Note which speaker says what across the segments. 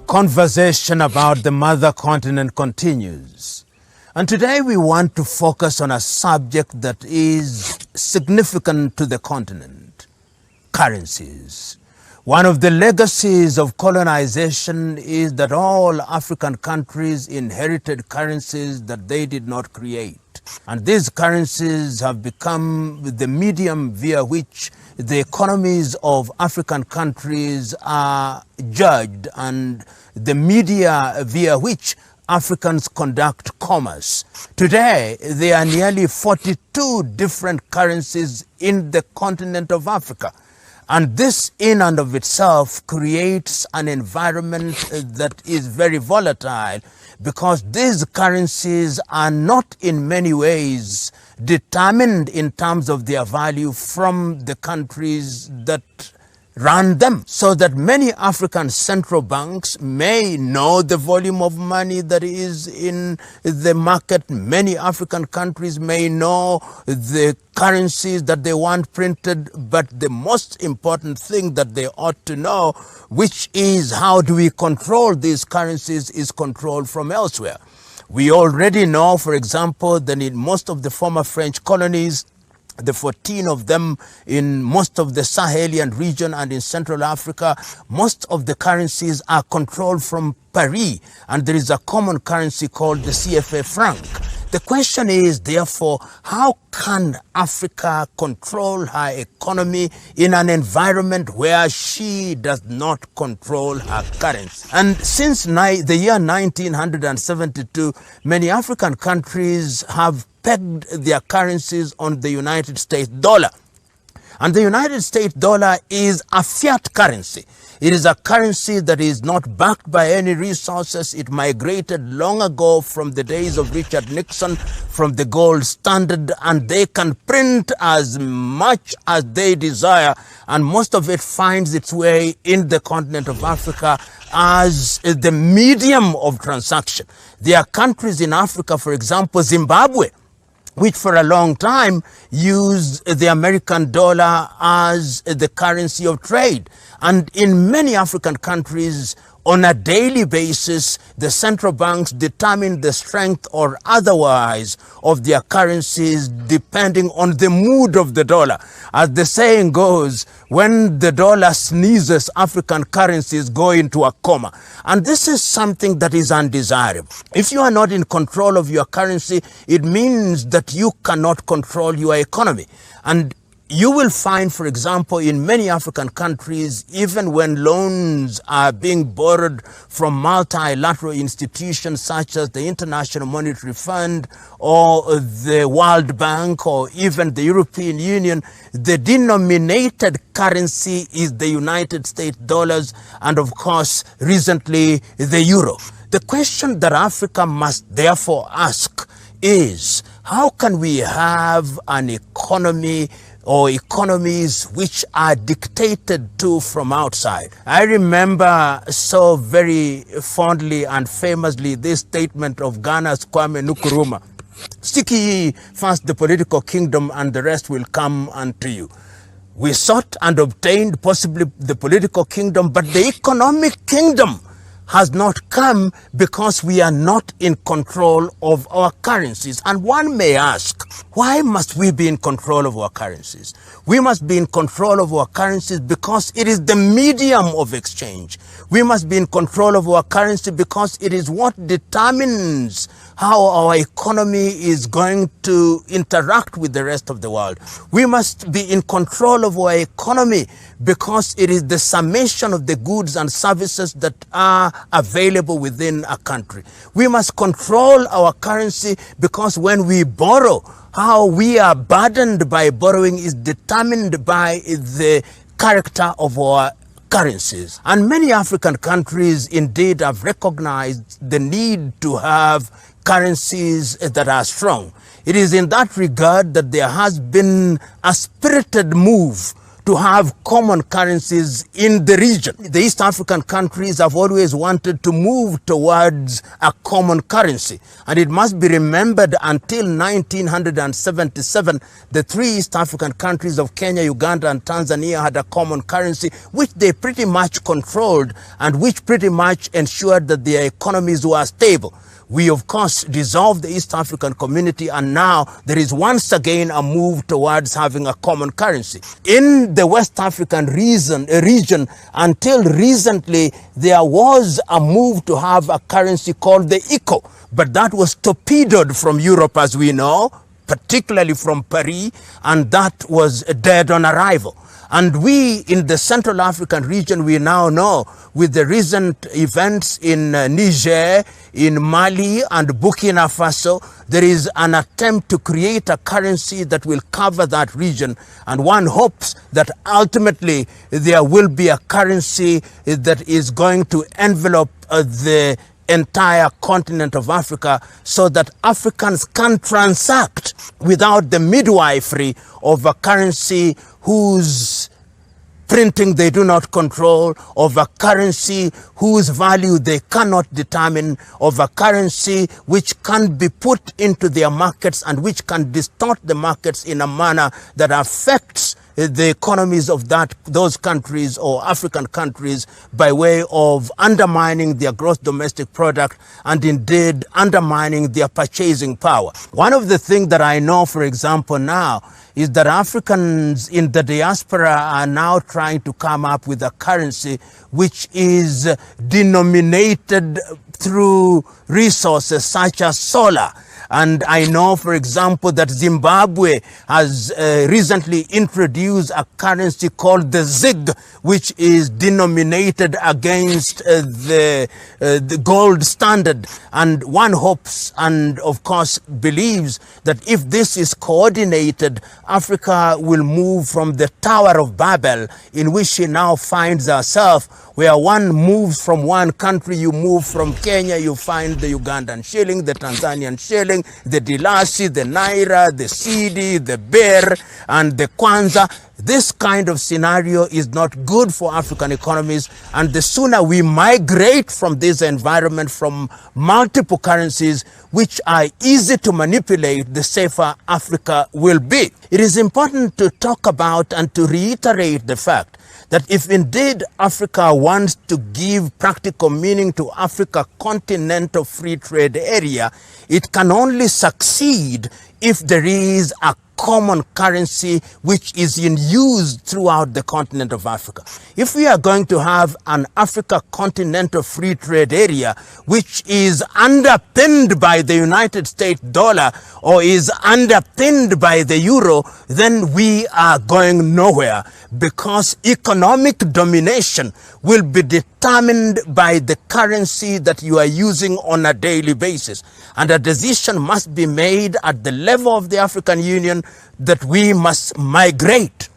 Speaker 1: conversation about the mother continent continues. And today we want to focus on a subject that is significant to the continent: currencies. One of the legacies of colonization is that all African countries inherited currencies that they did not create. And these currencies have become the medium via which the economies of African countries are judged and the media via which Africans conduct commerce. Today, there are nearly 42 different currencies in the continent of Africa. And this in and of itself creates an environment that is very volatile, because these currencies are not in many ways determined in terms of their value from the countries that run them. So that many African central banks may know the volume of money that is in the market. Many African countries may know the currencies that they want printed, but the most important thing that they ought to know, which is how do we control these currencies, is controlled from elsewhere. We already know, for example, that in most of the former French colonies, the 14 of them in most of the Sahelian region and in Central Africa, most of the currencies are controlled from Paris, and there is a common currency called the CFA franc. The question is, therefore, how can Africa control her economy in an environment where she does not control her currency? And since the year 1972, many African countries have pegged their currencies on the United States dollar. And the United States dollar is a fiat currency. It is a currency that is not backed by any resources. It migrated long ago from the days of Richard Nixon, from the gold standard, and they can print as much as they desire, and most of it finds its way in the continent of Africa as the medium of transaction. There are countries in Africa, for example, Zimbabwe, which for a long time used the American dollar as the currency of trade. And in many African countries, on a daily basis, the central banks determine the strength or otherwise of their currencies depending on the mood of the dollar. As the saying goes, when the dollar sneezes, African currencies go into a coma. And this is something that is undesirable. If you are not in control of your currency, it means that you cannot control your economy. And you will find, for example, in many African countries, even when loans are being borrowed from multilateral institutions such as the International Monetary Fund or the World Bank or even the European Union, the denominated currency is the United States dollars and, of course, recently the euro. The question that Africa must therefore ask is, how can we have an economy or economies which are dictated to from outside? I remember so very fondly and famously this statement of Ghana's Kwame Nkrumah: "Seek ye first the political kingdom, and the rest will come unto you." We sought and obtained possibly the political kingdom, but the economic kingdom has not come because we are not in control of our currencies. And one may ask, why must we be in control of our currencies? We must be in control of our currencies because it is the medium of exchange. We must be in control of our currency because it is what determines how our economy is going to interact with the rest of the world. We must be in control of our economy because it is the summation of the goods and services that are available within a country. We must control our currency because when we borrow, how we are burdened by borrowing is determined by the character of our currencies. And many African countries indeed have recognized the need to have currencies that are strong. It is in that regard that there has been a spirited move to have common currencies in the region. The East African countries have always wanted to move towards a common currency. And it must be remembered until 1977, the three East African countries of Kenya, Uganda, and Tanzania had a common currency, which they pretty much controlled and which pretty much ensured that their economies were stable. We, of course, dissolved the East African community, and now there is once again a move towards having a common currency. In the West African region, until recently, there was a move to have a currency called the ECO, but that was torpedoed from Europe, as we know, particularly from Paris, and that was dead on arrival. And we in the Central African region, we now know with the recent events in Niger, in Mali and Burkina Faso, there is an attempt to create a currency that will cover that region. And one hopes that ultimately there will be a currency that is going to envelop the entire continent of Africa, so that Africans can transact without the midwifery of a currency whose printing they do not control, of a currency whose value they cannot determine, of a currency which can be put into their markets and which can distort the markets in a manner that affects the economies of those countries or African countries by way of undermining their gross domestic product and indeed undermining their purchasing power. One of the things that I know, for example, now is that Africans in the diaspora are now trying to come up with a currency which is denominated through resources such as solar. And I know, for example, that Zimbabwe has recently introduced a currency called the ZiG, which is denominated against the gold standard. And one hopes and, of course, believes that if this is coordinated, Africa will move from the Tower of Babel in which she now finds herself, where one moves from one country, you move from Kenya, you find the Ugandan shilling, the Tanzanian shilling, the Dilasi, the Naira, the Cedi, the Bear, and the Kwanza. This kind of scenario is not good for African economies, and the sooner we migrate from this environment, from multiple currencies which are easy to manipulate, the safer Africa will be. It is important to talk about and to reiterate the fact that if indeed Africa wants to give practical meaning to Africa continental free trade area, it can only succeed if there is a common currency which is in use throughout the continent of Africa. If we are going to have an Africa continental free trade area which is underpinned by the United States dollar or is underpinned by the euro, then we are going nowhere, because economic domination will be determined by the currency that you are using on a daily basis. And a decision must be made at the level of the African Union that we must migrate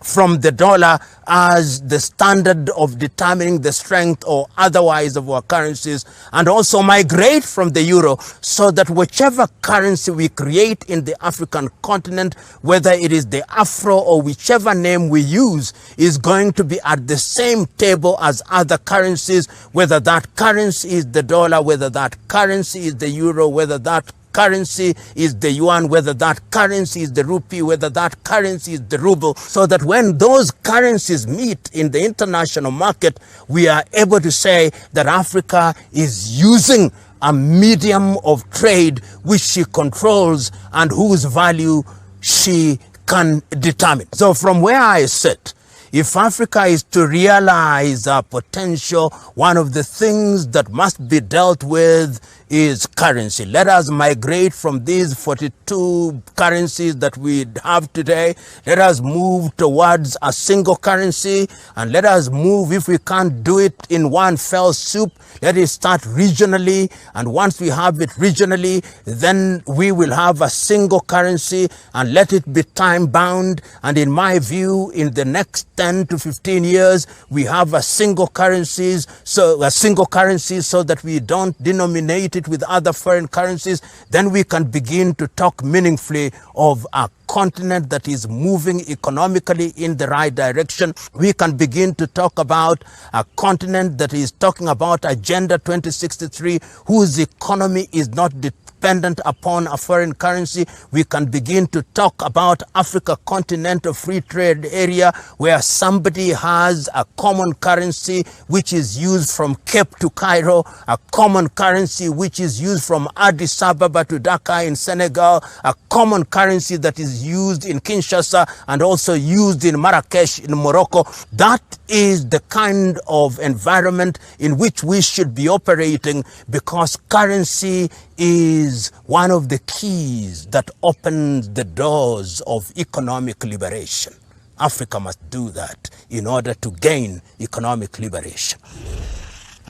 Speaker 1: from the dollar as the standard of determining the strength or otherwise of our currencies, and also migrate from the euro, so that whichever currency we create in the African continent, whether it is the Afro or whichever name we use, is going to be at the same table as other currencies, whether that currency is the dollar, whether that currency is the euro, whether that currency is the yuan, whether that currency is the rupee, whether that currency is the ruble, so that when those currencies meet in the international market, we are able to say that Africa is using a medium of trade which she controls and whose value she can determine. So from where I sit, if Africa is to realize our potential, one of the things that must be dealt with is currency. Let us migrate from these 42 currencies that we have today. Let us move towards a single currency, and let us move, if we can't do it in one fell swoop, let it start regionally, and once we have it regionally, then we will have a single currency, and let it be time bound. And in my view, in the next 10 to 15 years, we have a single currency so that we don't denominate it it with other foreign currencies, then we can begin to talk meaningfully of a continent that is moving economically in the right direction. We can begin to talk about a continent that is talking about Agenda 2063, whose economy is not dependent upon a foreign currency. We can begin to talk about Africa continental free trade area, where somebody has a common currency which is used from Cape to Cairo, a common currency which is used from Addis Ababa to Dakar in Senegal, a common currency that is used in Kinshasa and also used in Marrakesh in Morocco. That is the kind of environment in which we should be operating, because currency is one of the keys that opens the doors of economic liberation. Africa must do that in order to gain economic liberation.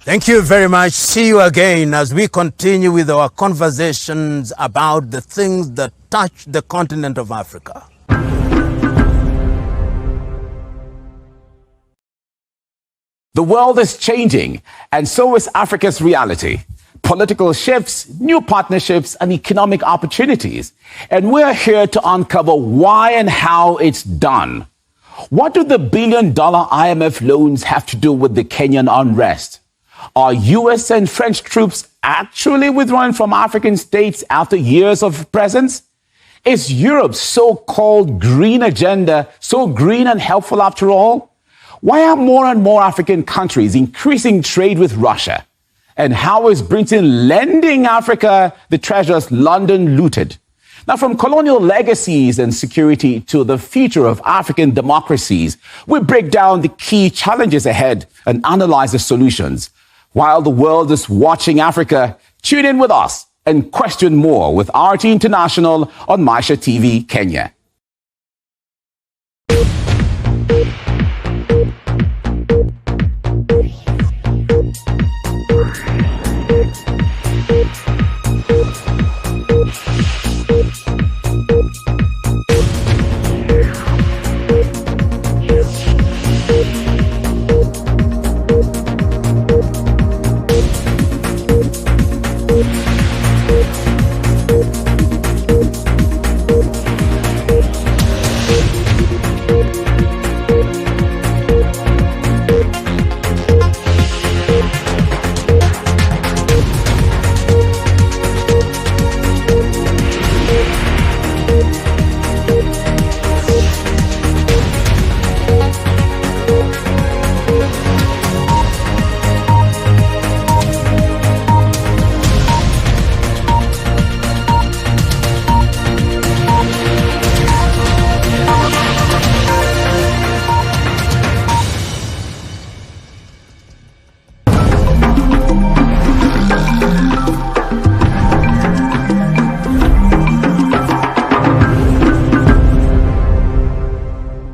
Speaker 1: Thank you very much. See you again as we continue with our conversations about the things that touch the continent of Africa.
Speaker 2: The world is changing, and so is Africa's reality. Political shifts, new partnerships, and economic opportunities. And we're here to uncover why and how it's done. What do the billion-dollar IMF loans have to do with the Kenyan unrest? Are US and French troops actually withdrawing from African states after years of presence? Is Europe's so-called green agenda so green and helpful after all? Why are more and more African countries increasing trade with Russia? And how is Britain lending Africa the treasures London looted? Now, from colonial legacies and security to the future of African democracies, we break down the key challenges ahead and analyze the solutions. While the world is watching Africa, tune in with us and question more with RT International on Maisha TV Kenya.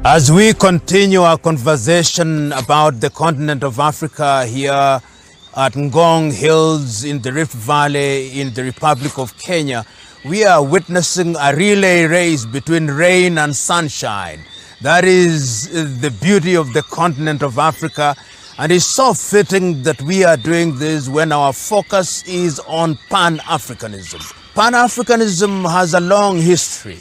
Speaker 1: As we continue our conversation about the continent of Africa here at Ngong Hills in the Rift Valley in the Republic of Kenya, we are witnessing a relay race between rain and sunshine. That is the beauty of the continent of Africa, and it's so fitting that we are doing this when our focus is on Pan-Africanism. Pan-Africanism has a long history,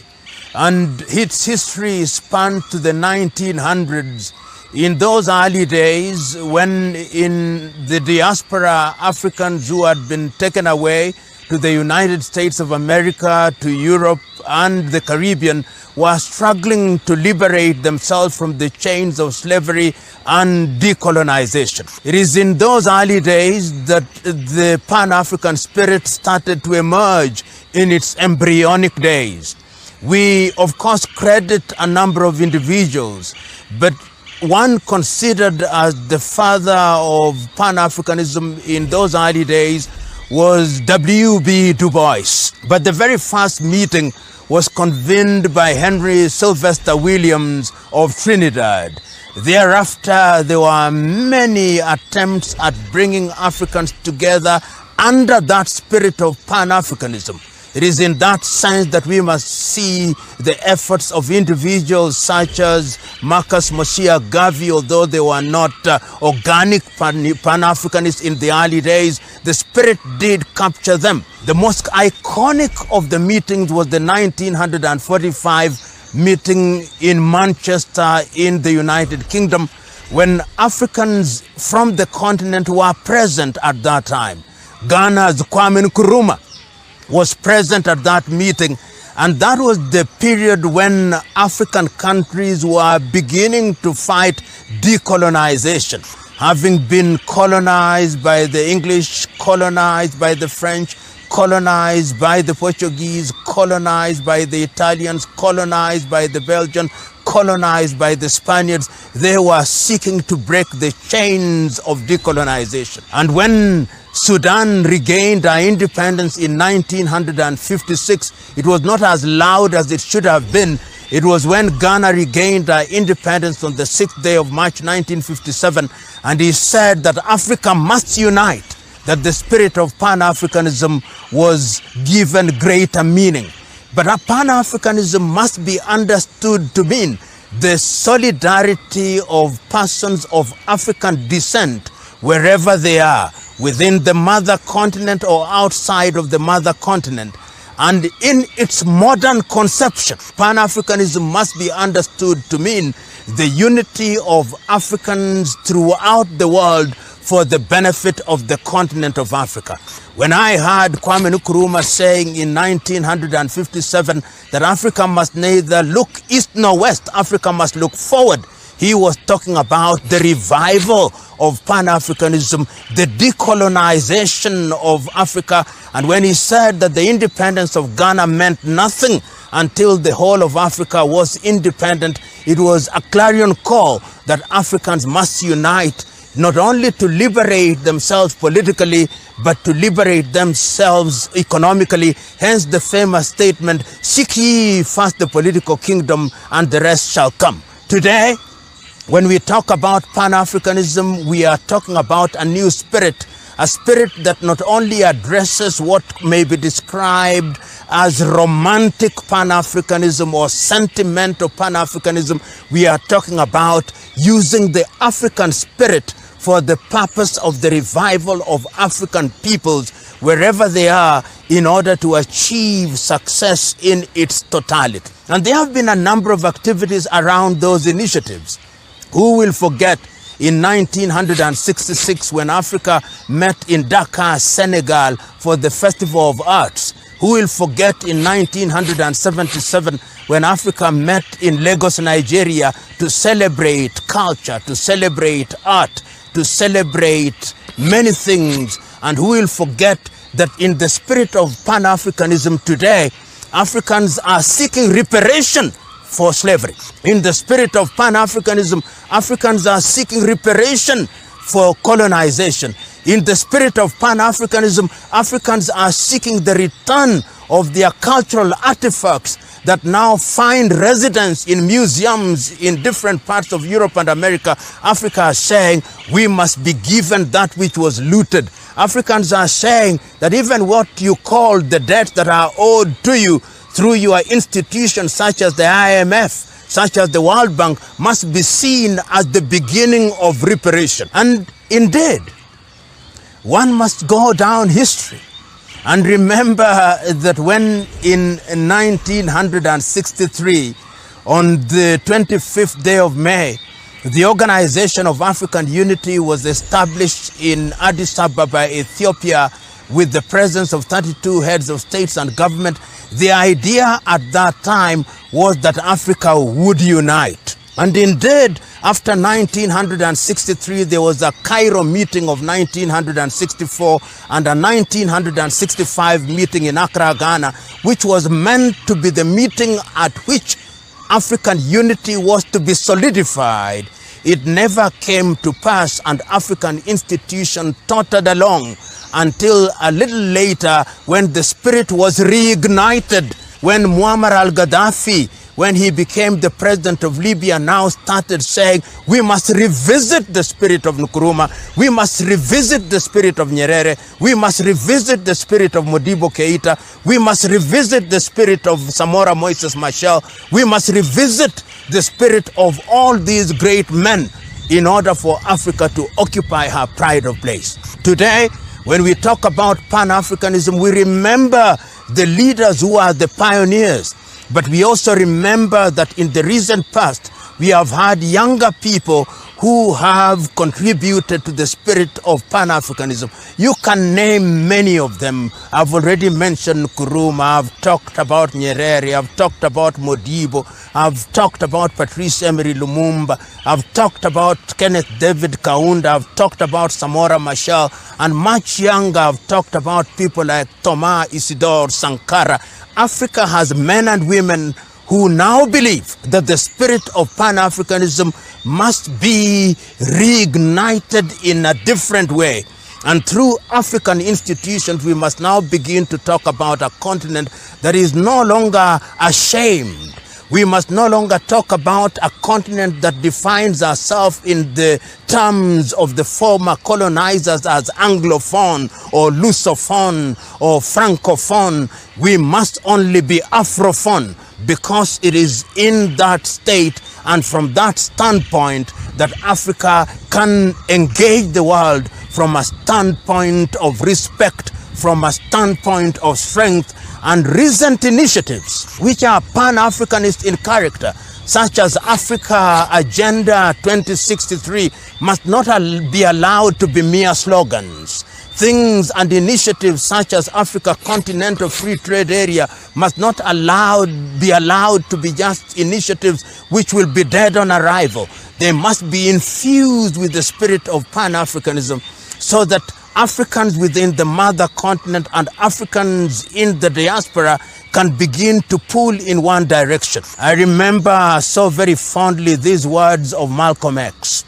Speaker 1: and its history spans to the 1900s. In those early days, when in the diaspora, Africans who had been taken away to the United States of America, to Europe and the Caribbean, were struggling to liberate themselves from the chains of slavery and decolonization. It is in those early days that the Pan-African spirit started to emerge in its embryonic days. We, of course, credit a number of individuals, but one considered as the father of Pan-Africanism in those early days was W.B. Du Bois. But the very first meeting was convened by Henry Sylvester Williams of Trinidad. Thereafter, there were many attempts at bringing Africans together under that spirit of Pan-Africanism. It is in that sense that we must see the efforts of individuals such as Marcus Mosiah Garvey, although they were not organic Pan-Africanists in the early days. The spirit did capture them. The most iconic of the meetings was the 1945 meeting in Manchester in the United Kingdom, when Africans from the continent were present at that time. Ghana's Kwame Nkrumah was present at that meeting, and that was the period when African countries were beginning to fight decolonization, having been colonized by the English, colonized by the French, colonized by the Portuguese, colonized by the Italians, colonized by the Belgians, colonized by the Spaniards. They were seeking to break the chains of decolonization. And when Sudan regained our independence in 1956, it was not as loud as it should have been. It was when Ghana regained our independence on the 6th day of March 1957, and he said that Africa must unite, that the spirit of Pan-Africanism was given greater meaning. But Pan-Africanism must be understood to mean the solidarity of persons of African descent wherever they are, within the mother continent or outside of the mother continent. And in its modern conception, Pan-Africanism must be understood to mean the unity of Africans throughout the world for the benefit of the continent of Africa. When I heard Kwame Nkrumah saying in 1957 that Africa must neither look east nor west, Africa must look forward, he was talking about the revival of Pan-Africanism, the decolonization of Africa. And when he said that the independence of Ghana meant nothing until the whole of Africa was independent, it was a clarion call that Africans must unite, not only to liberate themselves politically, but to liberate themselves economically. Hence the famous statement, "Seek ye first the political kingdom, and the rest shall come." Today, when we talk about Pan-Africanism, we are talking about a new spirit, a spirit that not only addresses what may be described as romantic Pan-Africanism or sentimental Pan-Africanism. We are talking about using the African spirit for the purpose of the revival of African peoples wherever they are, in order to achieve success in its totality. And there have been a number of activities around those initiatives. Who will forget in 1966 when Africa met in Dakar, Senegal for the Festival of Arts? Who will forget in 1977 when Africa met in Lagos, Nigeria to celebrate culture, to celebrate art, to celebrate many things? And who will forget that in the spirit of Pan-Africanism today, Africans are seeking reparation for slavery. In the spirit of Pan-Africanism, Africans are seeking reparation for colonization. In the spirit of Pan-Africanism, Africans are seeking the return of their cultural artifacts that now find residence in museums in different parts of Europe and America. Africa is saying we must be given that which was looted. Africans are saying that even what you call the debts that are owed to you through your institutions such as the IMF, such as the World Bank, must be seen as the beginning of reparation. And indeed, one must go down history and remember that when in 1963, on the 25th day of May, the Organization of African Unity was established in Addis Ababa, Ethiopia, with the presence of 32 heads of states and government. The idea at that time was that Africa would unite. And indeed, after 1963, there was a Cairo meeting of 1964 and a 1965 meeting in Accra, Ghana, which was meant to be the meeting at which African unity was to be solidified. It never came to pass, and African institution tottered along until a little later, when the spirit was reignited, when Muammar al-Gaddafi when he became the president of Libya, now started saying, we must revisit the spirit of Nkrumah, we must revisit the spirit of Nyerere, we must revisit the spirit of Modibo Keita, we must revisit the spirit of Samora Moises Machel, we must revisit the spirit of all these great men in order for Africa to occupy her pride of place. Today, when we talk about Pan-Africanism, we remember the leaders who are the pioneers, but we also remember that in the recent past, we have had younger people who have contributed to the spirit of Pan-Africanism. You can name many of them. I've already mentioned Nkrumah, I've talked about Nyerere, I've talked about Modibo, I've talked about Patrice Emery Lumumba, I've talked about Kenneth David Kaunda, I've talked about Samora Machel, and much younger, I've talked about people like Thomas Isidore Sankara. Africa has men and women who now believe that the spirit of Pan-Africanism must be reignited in a different way. And through African institutions, we must now begin to talk about a continent that is no longer ashamed. We must no longer talk about a continent that defines ourselves in the terms of the former colonizers as Anglophone or Lusophone or Francophone. We must only be Afrophone, because it is in that state and from that standpoint that Africa can engage the world from a standpoint of respect, from a standpoint of strength, and recent initiatives which are Pan-Africanist in character, such as Africa Agenda 2063, must not be allowed to be mere slogans. Things and initiatives such as Africa Continental Free Trade Area must not be allowed to be just initiatives which will be dead on arrival. They must be infused with the spirit of Pan-Africanism so that Africans within the mother continent and Africans in the diaspora can begin to pull in one direction. I remember so very fondly these words of Malcolm X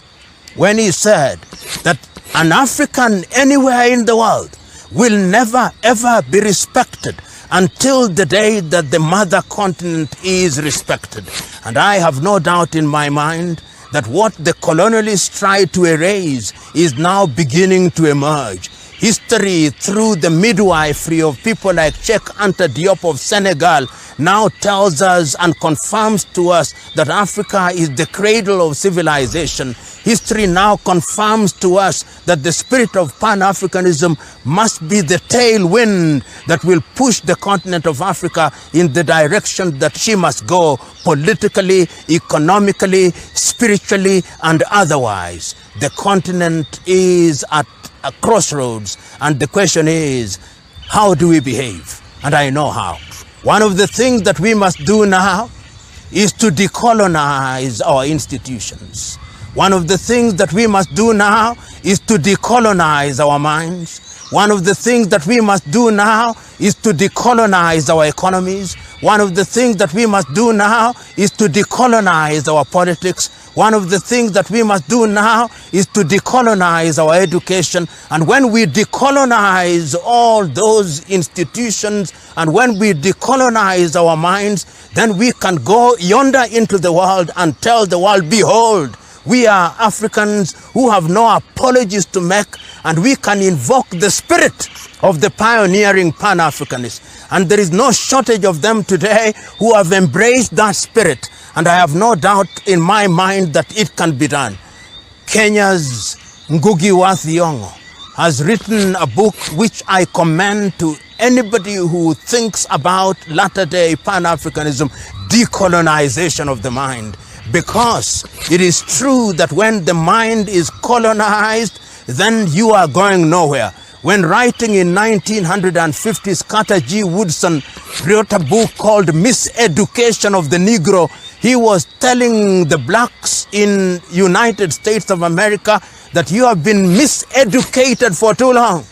Speaker 1: when he said that an African anywhere in the world will never ever be respected until the day that the mother continent is respected. And I have no doubt in my mind that what the colonialists tried to erase is now beginning to emerge. History, through the midwifery of people like Cheikh Anta Diop of Senegal, now tells us and confirms to us that Africa is the cradle of civilization. History now confirms to us that the spirit of Pan-Africanism must be the tailwind that will push the continent of Africa in the direction that she must go, politically, economically, spiritually, and otherwise. The continent is at a crossroads, and the question is, how do we behave? And I know how. One of the things that we must do now is to decolonize our institutions. One of the things that we must do now is to decolonize our minds. One of the things that we must do now is to decolonize our economies. One of the things that we must do now is to decolonize our politics. One of the things that we must do now is to decolonize our education. And when we decolonize all those institutions and when we decolonize our minds, then we can go yonder into the world and tell the world, behold, we are Africans who have no apologies to make, and we can invoke the spirit of the pioneering Pan-Africanists. And there is no shortage of them today who have embraced that spirit. And I have no doubt in my mind that it can be done. Kenya's Ngugi wa Thiong'o has written a book which I commend to anybody who thinks about latter-day Pan-Africanism, decolonization of the mind. Because it is true that when the mind is colonized, then you are going nowhere. When writing in 1950s, Carter G. Woodson wrote a book called Miseducation of the Negro. He was telling the blacks in United States of America that you have been miseducated for too long.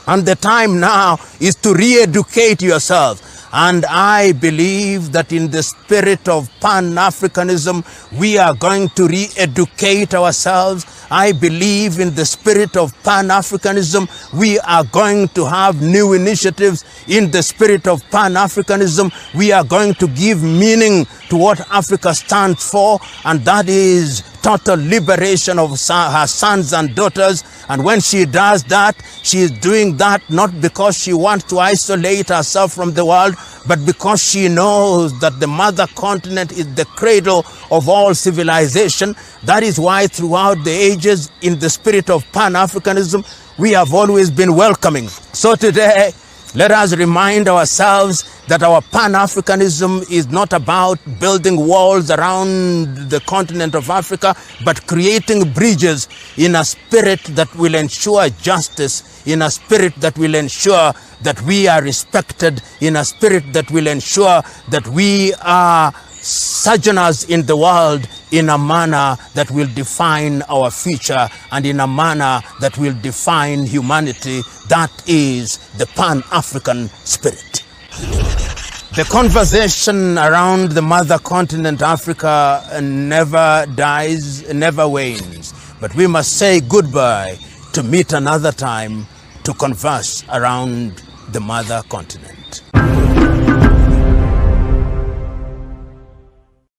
Speaker 1: And the time now is to re-educate yourself. And I believe that in the spirit of Pan-Africanism, we are going to re-educate ourselves I believe in the spirit of Pan-Africanism. We are going to have new initiatives in the spirit of Pan-Africanism. We are going to give meaning to what Africa stands for, and that is total liberation of her sons and daughters. And when she does that, she is doing that not because she wants to isolate herself from the world, but because she knows that the mother continent is the cradle of all civilization. That is why throughout the ages, in the spirit of Pan-Africanism, we have always been welcoming. So today, let us remind ourselves that our Pan-Africanism is not about building walls around the continent of Africa, but creating bridges in a spirit that will ensure justice, in a spirit that will ensure that we are respected, in a spirit that will ensure that we are sojourners in the world in a manner that will define our future and in a manner that will define humanity. That is the Pan-African spirit. The conversation around the mother continent Africa never dies, never wanes. But we must say goodbye to meet another time to converse around the mother continent.